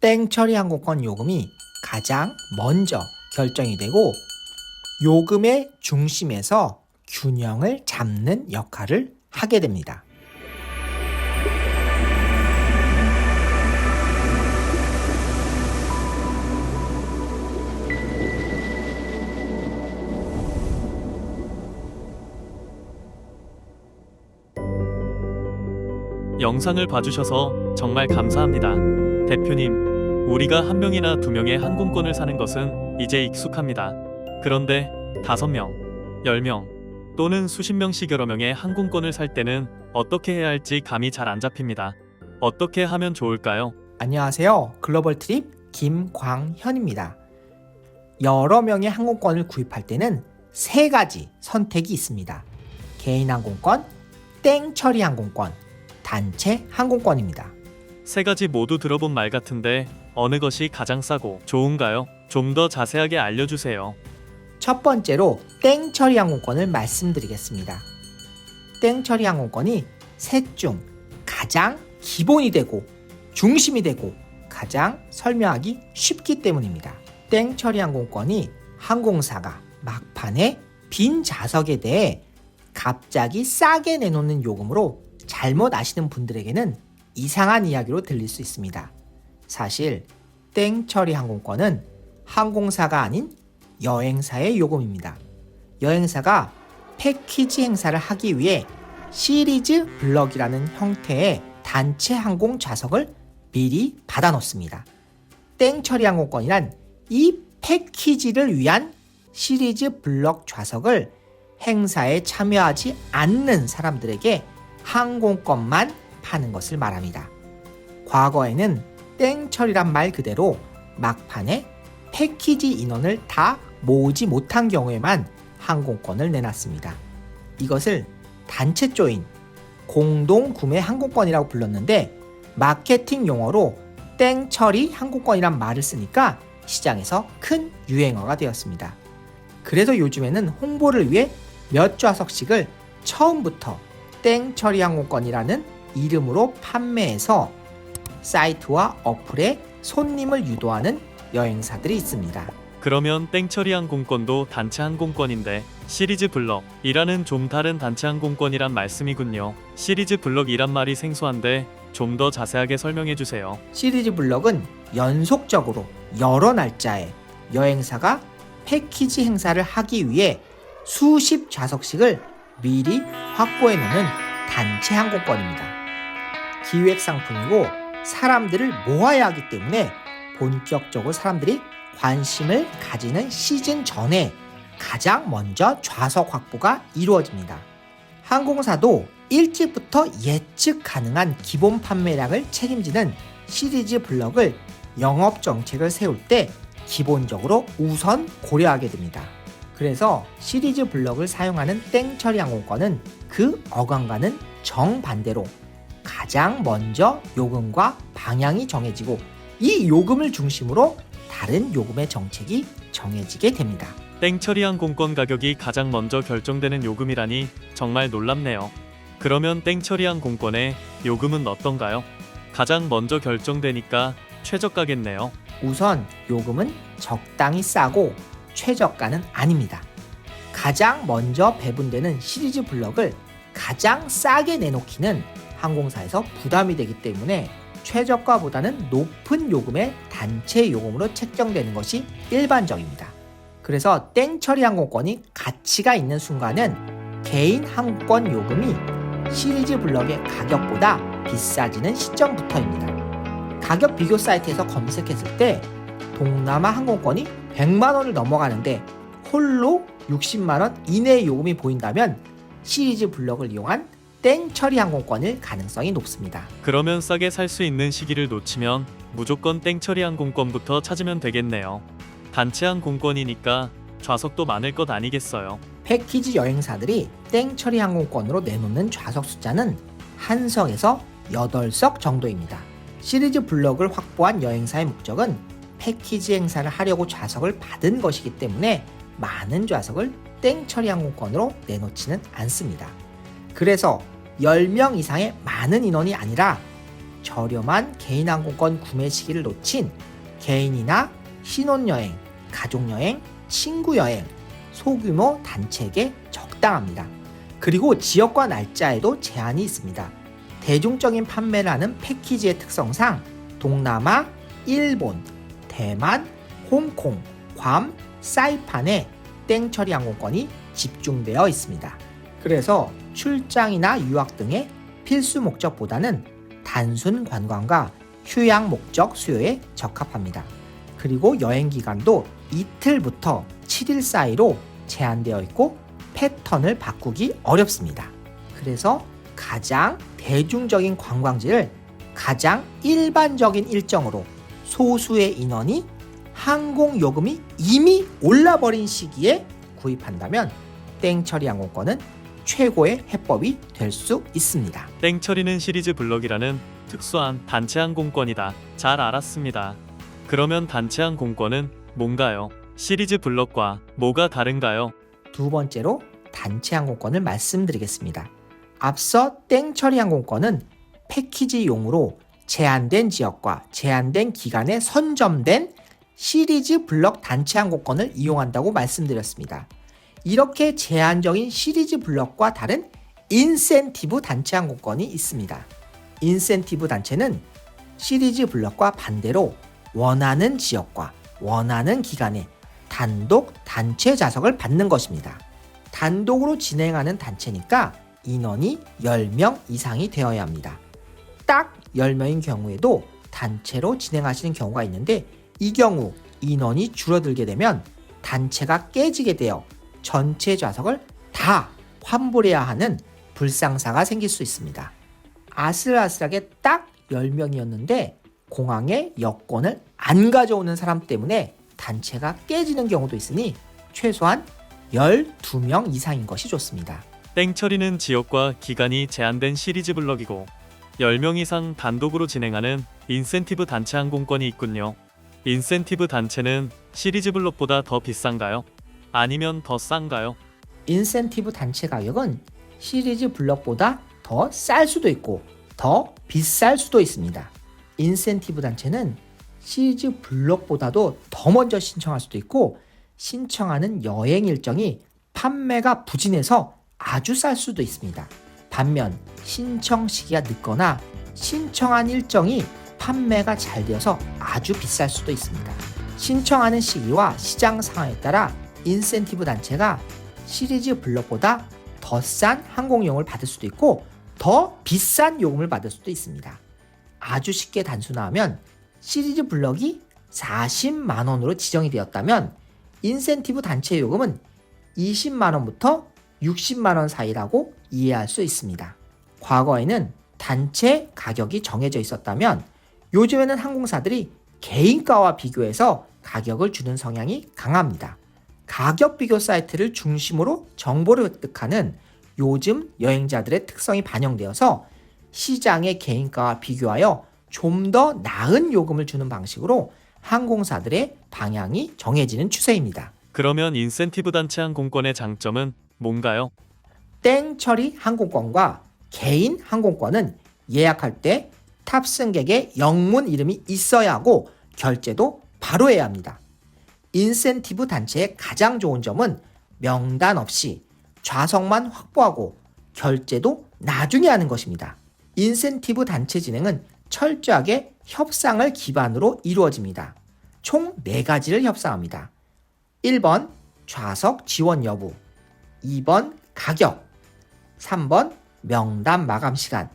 땡처리 항공권 요금이 가장 먼저 결정이 되고 요금의 중심에서 균형을 잡는 역할을 하게 됩니다. 영상을 봐주셔서 정말 감사합니다. 대표님, 우리가 한 명이나 두 명의 항공권을 사는 것은 이제 익숙합니다. 그런데 5명, 10명 또는 수십 명씩 여러 명의 항공권을 살 때는 어떻게 해야 할지 감이 잘 안 잡힙니다. 어떻게 하면 좋을까요? 안녕하세요. 글로벌 트립 김광현입니다. 여러 명의 항공권을 구입할 때는 3가지 선택이 있습니다. 개인 항공권, 땡처리 항공권, 단체 항공권입니다. 3가지 모두 들어본 말 같은데 어느 것이 가장 싸고 좋은가요? 좀 더 자세하게 알려주세요. 첫 번째로 땡처리 항공권을 말씀드리겠습니다. 땡처리 항공권이 셋 중 가장 기본이 되고 중심이 되고 가장 설명하기 쉽기 때문입니다. 땡처리 항공권이 항공사가 막판에 빈 좌석에 대해 갑자기 싸게 내놓는 요금으로 잘못 아시는 분들에게는 이상한 이야기로 들릴 수 있습니다. 사실 땡처리 항공권은 항공사가 아닌 여행사의 요금입니다. 여행사가 패키지 행사를 하기 위해 시리즈 블럭이라는 형태의 단체 항공 좌석을 미리 받아 놓습니다. 땡처리 항공권이란 이 패키지를 위한 시리즈 블럭 좌석을 행사에 참여하지 않는 사람들에게 항공권만 파는 것을 말합니다. 과거에는 땡처리란 말 그대로 막판에 패키지 인원을 다 모으지 못한 경우에만 항공권을 내놨습니다. 이것을 단체 조인, 공동 구매 항공권이라고 불렀는데 마케팅 용어로 땡처리 항공권이란 말을 쓰니까 시장에서 큰 유행어가 되었습니다. 그래서 요즘에는 홍보를 위해 몇 좌석씩을 처음부터 땡처리 항공권이라는 이름으로 판매해서 사이트와 어플에 손님을 유도하는 여행사들이 있습니다. 그러면 땡처리 항공권도 단체 항공권인데 시리즈 블럭이라는 좀 다른 단체 항공권이란 말씀이군요. 시리즈 블럭이란 말이 생소한데 좀 더 자세하게 설명해 주세요. 시리즈 블럭은 연속적으로 여러 날짜에 여행사가 패키지 행사를 하기 위해 수십 좌석씩을 미리 확보해 놓는 단체 항공권입니다. 기획 상품이고 사람들을 모아야 하기 때문에 본격적으로 사람들이 관심을 가지는 시즌 전에 가장 먼저 좌석 확보가 이루어집니다. 항공사도 일찍부터 예측 가능한 기본 판매량을 책임지는 시리즈 블럭을 영업 정책을 세울 때 기본적으로 우선 고려하게 됩니다. 그래서 시리즈 블럭을 사용하는 땡처리 항공권은 그 어감과는 정반대로 가장 먼저 요금과 방향이 정해지고 이 요금을 중심으로 다른 요금의 정책이 정해지게 됩니다. 땡처리 항공권 가격이 가장 먼저 결정되는 요금이라니 정말 놀랍네요. 그러면 땡처리 항공권의 요금은 어떤가요? 가장 먼저 결정되니까 최저가겠네요. 우선 요금은 적당히 싸고 최저가는 아닙니다. 가장 먼저 배분되는 시리즈 블럭을 가장 싸게 내놓기는 항공사에서 부담이 되기 때문에 최저가보다는 높은 요금의 단체 요금으로 책정되는 것이 일반적입니다. 그래서 땡처리 항공권이 가치가 있는 순간은 개인 항공권 요금이 시리즈 블럭의 가격보다 비싸지는 시점부터입니다. 가격 비교 사이트에서 검색했을 때 동남아 항공권이 100만 원을 넘어가는데 홀로 60만 원 이내의 요금이 보인다면 시리즈 블럭을 이용한 땡처리 항공권일 가능성이 높습니다. 그러면 싸게 살 수 있는 시기를 놓치면 무조건 땡처리 항공권부터 찾으면 되겠네요. 단체 항공권이니까 좌석도 많을 것 아니겠어요? 패키지 여행사들이 땡처리 항공권으로 내놓는 좌석 숫자는 한 석에서 8석 정도입니다. 시리즈 블럭을 확보한 여행사의 목적은 패키지 행사를 하려고 좌석을 받은 것이기 때문에 많은 좌석을 땡처리 항공권으로 내놓지는 않습니다. 그래서 10명 이상의 많은 인원이 아니라 저렴한 개인 항공권 구매 시기를 놓친 개인이나 신혼여행, 가족여행, 친구여행, 소규모 단체에게 적당합니다. 그리고 지역과 날짜에도 제한이 있습니다. 대중적인 판매를 하는 패키지의 특성상 동남아, 일본, 대만, 홍콩, 괌, 사이판에 땡처리 항공권이 집중되어 있습니다. 그래서 출장이나 유학 등의 필수 목적보다는 단순 관광과 휴양 목적 수요에 적합합니다. 그리고 여행 기간도 이틀부터 7일 사이로 제한되어 있고 패턴을 바꾸기 어렵습니다. 그래서 가장 대중적인 관광지를 가장 일반적인 일정으로 소수의 인원이 항공 요금이 이미 올라버린 시기에 구입한다면 땡처리 항공권은 최고의 해법이 될 수 있습니다. 땡처리는 시리즈 블럭이라는 특수한 단체 항공권이다. 잘 알았습니다. 그러면 단체 항공권은 뭔가요? 시리즈 블럭과 뭐가 다른가요? 두 번째로 단체 항공권을 말씀드리겠습니다. 앞서 땡처리 항공권은 패키지용으로 제한된 지역과 제한된 기간에 선점된 시리즈 블럭 단체 항공권을 이용한다고 말씀드렸습니다. 이렇게 제한적인 시리즈 블럭과 다른 인센티브 단체 항공권이 있습니다. 인센티브 단체는 시리즈 블럭과 반대로 원하는 지역과 원하는 기간에 단독 단체 좌석을 받는 것입니다. 단독으로 진행하는 단체니까 인원이 10명 이상이 되어야 합니다. 딱 10명인 경우에도 단체로 진행하시는 경우가 있는데 이 경우 인원이 줄어들게 되면 단체가 깨지게 되어 전체 좌석을 다 환불해야 하는 불상사가 생길 수 있습니다. 아슬아슬하게 딱 10명이었는데 공항에 여권을 안 가져오는 사람 때문에 단체가 깨지는 경우도 있으니 최소한 12명 이상인 것이 좋습니다. 땡처리는 지역과 기간이 제한된 시리즈 블럭이고 10명 이상 단독으로 진행하는 인센티브 단체 항공권이 있군요. 인센티브 단체는 시리즈 블럭보다 더 비싼가요? 아니면 더 싼가요? 인센티브 단체 가격은 시리즈 블럭보다 더 쌀 수도 있고 더 비쌀 수도 있습니다. 인센티브 단체는 시리즈 블럭보다도 더 먼저 신청할 수도 있고 신청하는 여행 일정이 판매가 부진해서 아주 쌀 수도 있습니다. 반면 신청 시기가 늦거나 신청한 일정이 판매가 잘 되어서 아주 비쌀 수도 있습니다. 신청하는 시기와 시장 상황에 따라 인센티브 단체가 시리즈 블럭보다 더 싼 항공용을 받을 수도 있고 더 비싼 요금을 받을 수도 있습니다. 아주 쉽게 단순화하면 시리즈 블럭이 40만 원으로 지정이 되었다면 인센티브 단체 요금은 20만 원부터 60만 원 사이라고 이해할 수 있습니다. 과거에는 단체 가격이 정해져 있었다면 요즘에는 항공사들이 개인가와 비교해서 가격을 주는 성향이 강합니다. 가격 비교 사이트를 중심으로 정보를 획득하는 요즘 여행자들의 특성이 반영되어서 시장의 개인가와 비교하여 좀 더 나은 요금을 주는 방식으로 항공사들의 방향이 정해지는 추세입니다. 그러면 인센티브 단체 항공권의 장점은 뭔가요? 땡처리 항공권과 개인 항공권은 예약할 때 탑승객의 영문 이름이 있어야 하고 결제도 바로 해야 합니다. 인센티브 단체의 가장 좋은 점은 명단 없이 좌석만 확보하고 결제도 나중에 하는 것입니다. 인센티브 단체 진행은 철저하게 협상을 기반으로 이루어집니다. 총 4가지를 협상합니다. 1번 좌석 지원 여부, 2번 가격, 3번 명단 마감 시간,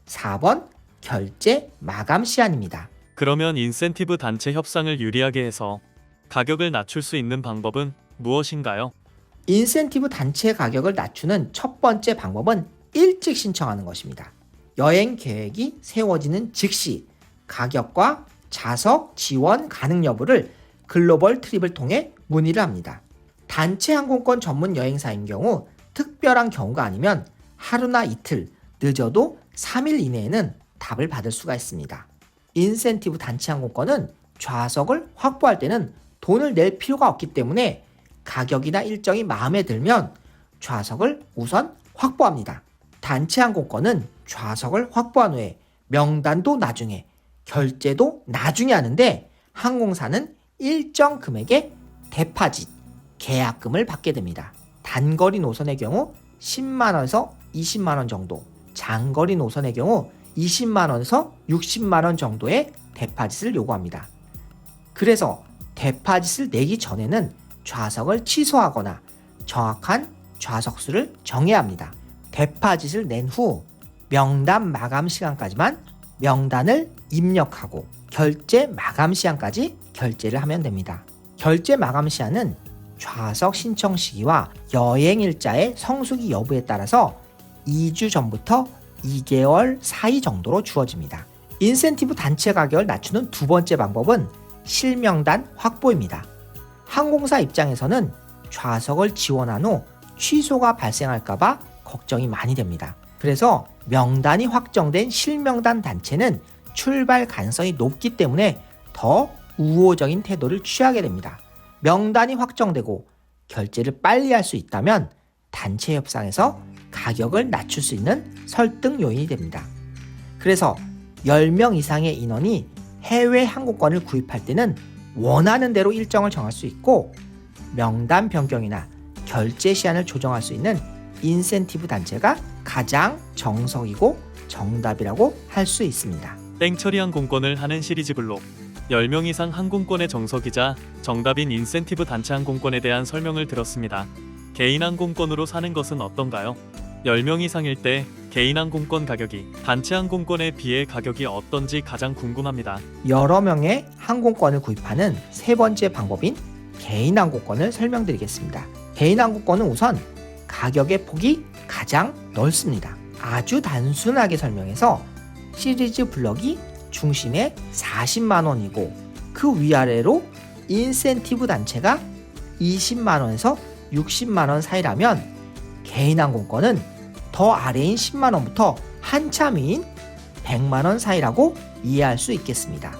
4번 결제 마감 시한입니다. 그러면 인센티브 단체 협상을 유리하게 해서 가격을 낮출 수 있는 방법은 무엇인가요? 인센티브 단체 가격을 낮추는 첫 번째 방법은 일찍 신청하는 것입니다. 여행 계획이 세워지는 즉시 가격과 좌석 지원 가능 여부를 글로벌 트립을 통해 문의를 합니다. 단체 항공권 전문 여행사인 경우 특별한 경우가 아니면 하루나 이틀, 늦어도 3일 이내에는 답을 받을 수가 있습니다. 인센티브 단체 항공권은 좌석을 확보할 때는 돈을 낼 필요가 없기 때문에 가격이나 일정이 마음에 들면 좌석을 우선 확보합니다. 단체 항공권은 좌석을 확보한 후에 명단도 나중에, 결제도 나중에 하는데 항공사는 일정 금액의 데파짓, 계약금을 받게 됩니다. 단거리 노선의 경우 10만 원에서 20만 원 정도, 장거리 노선의 경우 20만 원에서 60만 원 정도의 데파짓을 요구합니다. 그래서 데파짓을 내기 전에는 좌석을 취소하거나 정확한 좌석수를 정해야 합니다. 데파짓을 낸 후 명단 마감 시간까지만 명단을 입력하고 결제 마감 시간까지 결제를 하면 됩니다. 결제 마감 시한은 좌석 신청 시기와 여행 일자의 성수기 여부에 따라서 2주 전부터 2개월 사이 정도로 주어집니다. 인센티브 단체 가격을 낮추는 두 번째 방법은 실명단 확보입니다. 항공사 입장에서는 좌석을 지원한 후 취소가 발생할까봐 걱정이 많이 됩니다. 그래서 명단이 확정된 실명단 단체는 출발 가능성이 높기 때문에 더 우호적인 태도를 취하게 됩니다. 명단이 확정되고 결제를 빨리 할 수 있다면 단체 협상에서 가격을 낮출 수 있는 설득 요인이 됩니다. 그래서 10명 이상의 인원이 해외 항공권을 구입할 때는 원하는 대로 일정을 정할 수 있고 명단 변경이나 결제 시한을 조정할 수 있는 인센티브 단체가 가장 정석이고 정답이라고 할 수 있습니다. 땡처리 항공권을 하는 시리즈 블록 10명 이상 항공권의 정석이자 정답인 인센티브 단체 항공권에 대한 설명을 들었습니다. 개인 항공권으로 사는 것은 어떤가요? 10명 이상일 때 개인 항공권 가격이 단체 항공권에 비해 가격이 어떤지 가장 궁금합니다. 여러 명의 항공권을 구입하는 세 번째 방법인 개인 항공권을 설명드리겠습니다. 개인 항공권은 우선 가격의 폭이 가장 넓습니다. 아주 단순하게 설명해서 시리즈 블럭이 중심에 40만 원이고 그 위아래로 인센티브 단체가 20만 원에서 60만 원 사이라면 개인 항공권은 더 아래인 10만 원부터 한참 위인 100만 원 사이라고 이해할 수 있겠습니다.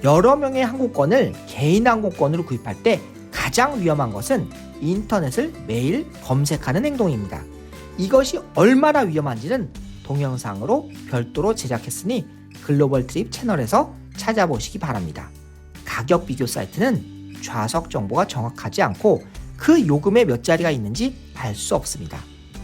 여러 명의 항공권을 개인 항공권으로 구입할 때 가장 위험한 것은 인터넷을 매일 검색하는 행동입니다. 이것이 얼마나 위험한지는 동영상으로 별도로 제작했으니 글로벌 트립 채널에서 찾아보시기 바랍니다. 가격 비교 사이트는 좌석 정보가 정확하지 않고 그 요금에 몇 자리가 있는지 알 수 없습니다.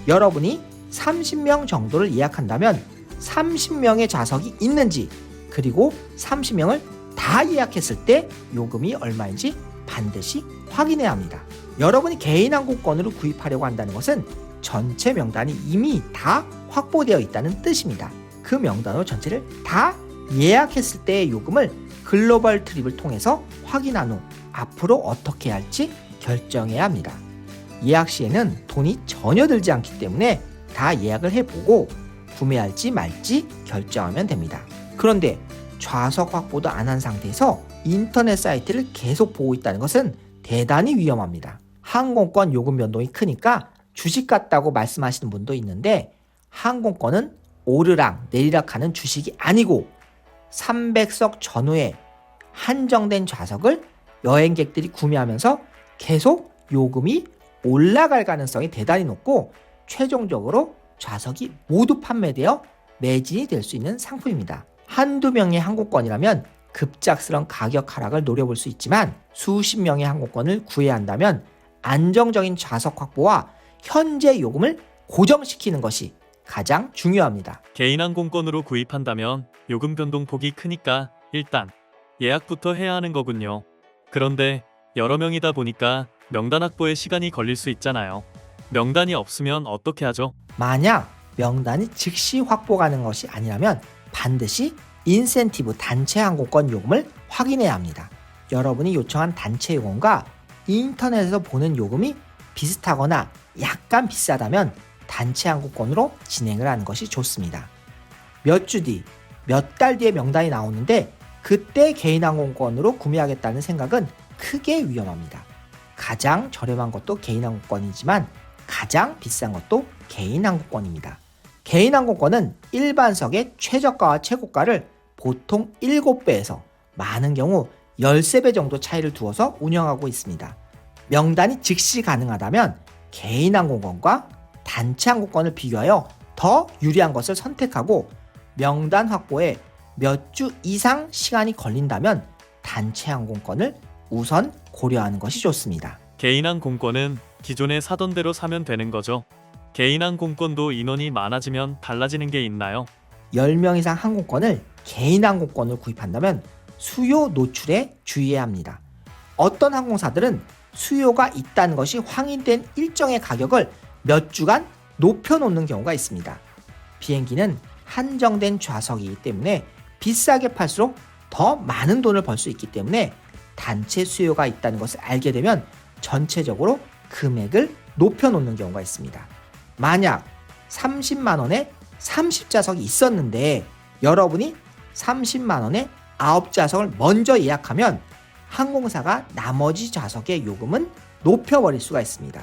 여러분이 30명 정도를 예약한다면 30명의 좌석이 있는지 그리고 30명을 다 예약했을 때 요금이 얼마인지 반드시 확인해야 합니다. 여러분이 개인 항공권으로 구입하려고 한다는 것은 전체 명단이 이미 다 확보되어 있다는 뜻입니다. 그 명단으로 전체를 다 예약했을 때의 요금을 글로벌 트립을 통해서 확인한 후 앞으로 어떻게 할지 결정해야 합니다. 예약 시에는 돈이 전혀 들지 않기 때문에 다 예약을 해보고 구매할지 말지 결정하면 됩니다. 그런데 좌석 확보도 안 한 상태에서 인터넷 사이트를 계속 보고 있다는 것은 대단히 위험합니다. 항공권 요금 변동이 크니까 주식 같다고 말씀하시는 분도 있는데 항공권은 오르락 내리락 하는 주식이 아니고 300석 전후에 한정된 좌석을 여행객들이 구매하면서 계속 요금이 올라갈 가능성이 대단히 높고 최종적으로 좌석이 모두 판매되어 매진이 될 수 있는 상품입니다. 한두 명의 항공권이라면 급작스런 가격 하락을 노려볼 수 있지만 수십 명의 항공권을 구해야 한다면 안정적인 좌석 확보와 현재 요금을 고정시키는 것이 가장 중요합니다. 개인 항공권으로 구입한다면 요금 변동폭이 크니까 일단 예약부터 해야 하는 거군요. 그런데 여러 명이다 보니까 명단 확보에 시간이 걸릴 수 있잖아요. 명단이 없으면 어떻게 하죠? 만약 명단이 즉시 확보 가는 것이 아니라면 반드시 인센티브 단체 항공권 요금을 확인해야 합니다. 여러분이 요청한 단체 요금과 인터넷에서 보는 요금이 비슷하거나 약간 비싸다면 단체 항공권으로 진행을 하는 것이 좋습니다. 몇 주 뒤, 몇 달 뒤에 명단이 나오는데 그때 개인 항공권으로 구매하겠다는 생각은 크게 위험합니다. 가장 저렴한 것도 개인 항공권이지만 가장 비싼 것도 개인 항공권입니다. 개인 항공권은 일반석의 최저가와 최고가를 보통 7배에서 많은 경우 13배 정도 차이를 두어서 운영하고 있습니다. 명단이 즉시 가능하다면 개인 항공권과 단체 항공권을 비교하여 더 유리한 것을 선택하고 명단 확보에 몇 주 이상 시간이 걸린다면 단체 항공권을 우선 고려하는 것이 좋습니다. 개인 항공권은 기존에 사던 대로 사면 되는 거죠. 개인 항공권도 인원이 많아지면 달라지는 게 있나요? 10명 이상 항공권을 개인 항공권을 구입한다면 수요 노출에 주의해야 합니다. 어떤 항공사들은 수요가 있다는 것이 확인된 일정의 가격을 몇 주간 높여놓는 경우가 있습니다. 비행기는 한정된 좌석이기 때문에 비싸게 팔수록 더 많은 돈을 벌 수 있기 때문에 단체 수요가 있다는 것을 알게 되면 전체적으로 금액을 높여놓는 경우가 있습니다. 만약 30만 원에 30좌석이 있었는데 여러분이 30만 원에 9좌석을 먼저 예약하면 항공사가 나머지 좌석의 요금은 높여버릴 수가 있습니다.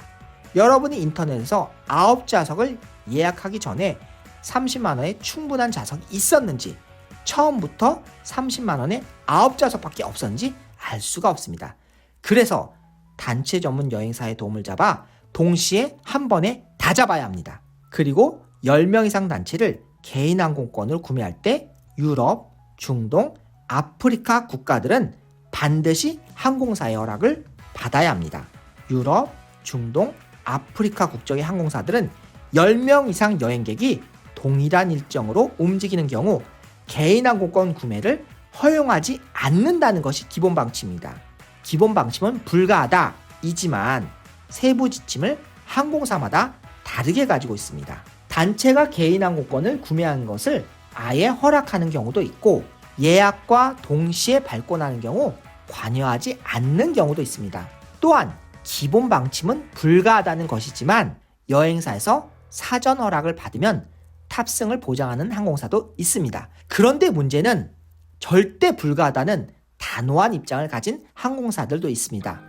여러분이 인터넷에서 9좌석을 예약하기 전에 30만 원에 충분한 좌석이 있었는지 처음부터 30만 원에 9좌석밖에 없었는지 알 수가 없습니다. 그래서 단체 전문 여행사의 도움을 잡아 동시에 한 번에 다 잡아야 합니다. 그리고 10명 이상 단체를 개인 항공권을 구매할 때 유럽, 중동, 아프리카 국가들은 반드시 항공사의 허락을 받아야 합니다. 유럽, 중동, 아프리카 국적의 항공사들은 10명 이상 여행객이 동일한 일정으로 움직이는 경우 개인 항공권 구매를 허용하지 않는다는 것이 기본 방침입니다. 기본 방침은 불가하다 이지만 세부 지침을 항공사마다 다르게 가지고 있습니다. 단체가 개인 항공권을 구매하는 것을 아예 허락하는 경우도 있고 예약과 동시에 발권하는 경우 관여하지 않는 경우도 있습니다. 또한 기본 방침은 불가하다는 것이지만 여행사에서 사전 허락을 받으면 탑승을 보장하는 항공사도 있습니다. 그런데 문제는 절대 불가하다는 단호한 입장을 가진 항공사들도 있습니다.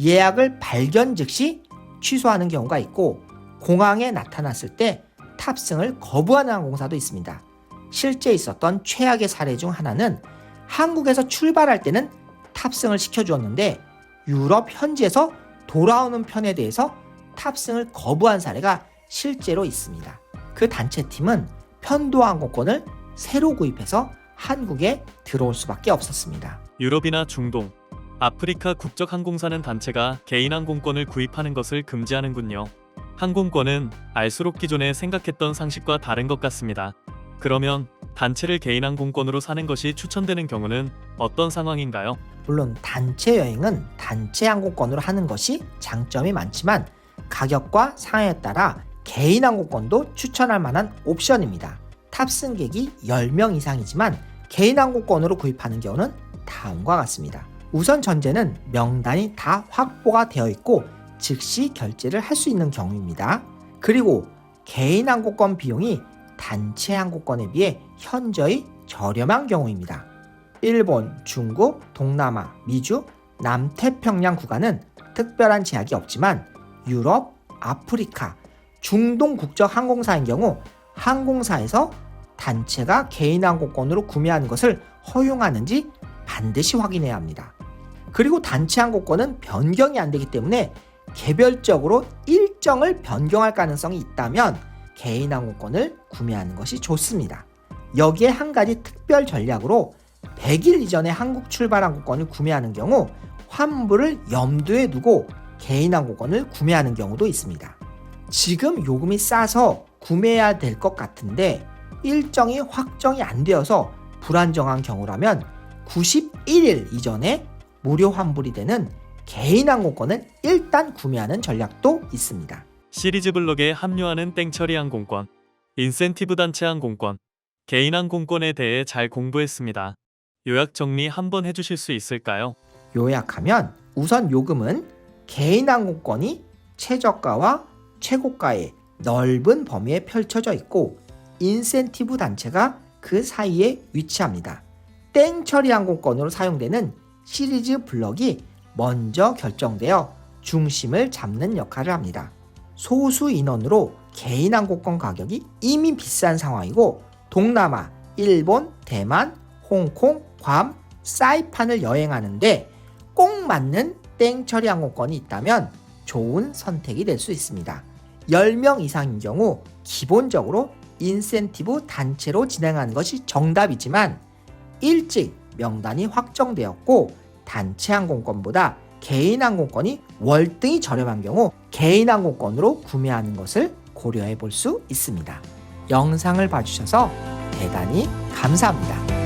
예약을 발견 즉시 취소하는 경우가 있고 공항에 나타났을 때 탑승을 거부하는 항공사도 있습니다. 실제 있었던 최악의 사례 중 하나는 한국에서 출발할 때는 탑승을 시켜주었는데 유럽 현지에서 돌아오는 편에 대해서 탑승을 거부한 사례가 실제로 있습니다. 그 단체팀은 편도항공권을 새로 구입해서 한국에 들어올 수밖에 없었습니다. 유럽이나 중동, 아프리카 국적 항공사는 단체가 개인 항공권을 구입하는 것을 금지하는군요. 항공권은 알수록 기존에 생각했던 상식과 다른 것 같습니다. 그러면 단체를 개인 항공권으로 사는 것이 추천되는 경우는 어떤 상황인가요? 물론 단체 여행은 단체 항공권으로 하는 것이 장점이 많지만 가격과 상황에 따라 개인 항공권도 추천할 만한 옵션입니다. 탑승객이 10명 이상이지만 개인 항공권으로 구입하는 경우는 다음과 같습니다. 우선 전제는 명단이 다 확보가 되어 있고 즉시 결제를 할 수 있는 경우입니다. 그리고 개인 항공권 비용이 단체 항공권에 비해 현저히 저렴한 경우입니다. 일본, 중국, 동남아, 미주, 남태평양 구간은 특별한 제약이 없지만 유럽, 아프리카, 중동 국적 항공사인 경우 항공사에서 단체가 개인 항공권으로 구매하는 것을 허용하는지 반드시 확인해야 합니다. 그리고 단체 항공권은 변경이 안 되기 때문에 개별적으로 일정을 변경할 가능성이 있다면 개인 항공권을 구매하는 것이 좋습니다. 여기에 한 가지 특별 전략으로 100일 이전에 한국 출발 항공권을 구매하는 경우 환불을 염두에 두고 개인 항공권을 구매하는 경우도 있습니다. 지금 요금이 싸서 구매해야 될 것 같은데 일정이 확정이 안 되어서 불안정한 경우라면 91일 이전에 무료 환불이 되는 개인 항공권을 일단 구매하는 전략도 있습니다. 시리즈 블록에 합류하는 땡처리 항공권, 인센티브 단체 항공권, 개인 항공권에 대해 잘 공부했습니다. 요약 정리 한번 해주실 수 있을까요? 요약하면 우선 요금은 개인 항공권이 최저가와 최고가의 넓은 범위에 펼쳐져 있고 인센티브 단체가 그 사이에 위치합니다. 땡처리 항공권으로 사용되는 시리즈 블럭이 먼저 결정되어 중심을 잡는 역할을 합니다. 소수 인원으로 개인 항공권 가격이 이미 비싼 상황이고 동남아, 일본, 대만, 홍콩, 괌, 사이판을 여행하는데 꼭 맞는 땡처리 항공권이 있다면 좋은 선택이 될 수 있습니다. 10명 이상인 경우 기본적으로 인센티브 단체로 진행하는 것이 정답이지만 일찍 명단이 확정되었고 단체 항공권보다 개인 항공권이 월등히 저렴한 경우 개인 항공권으로 구매하는 것을 고려해 볼 수 있습니다. 영상을 봐주셔서 대단히 감사합니다.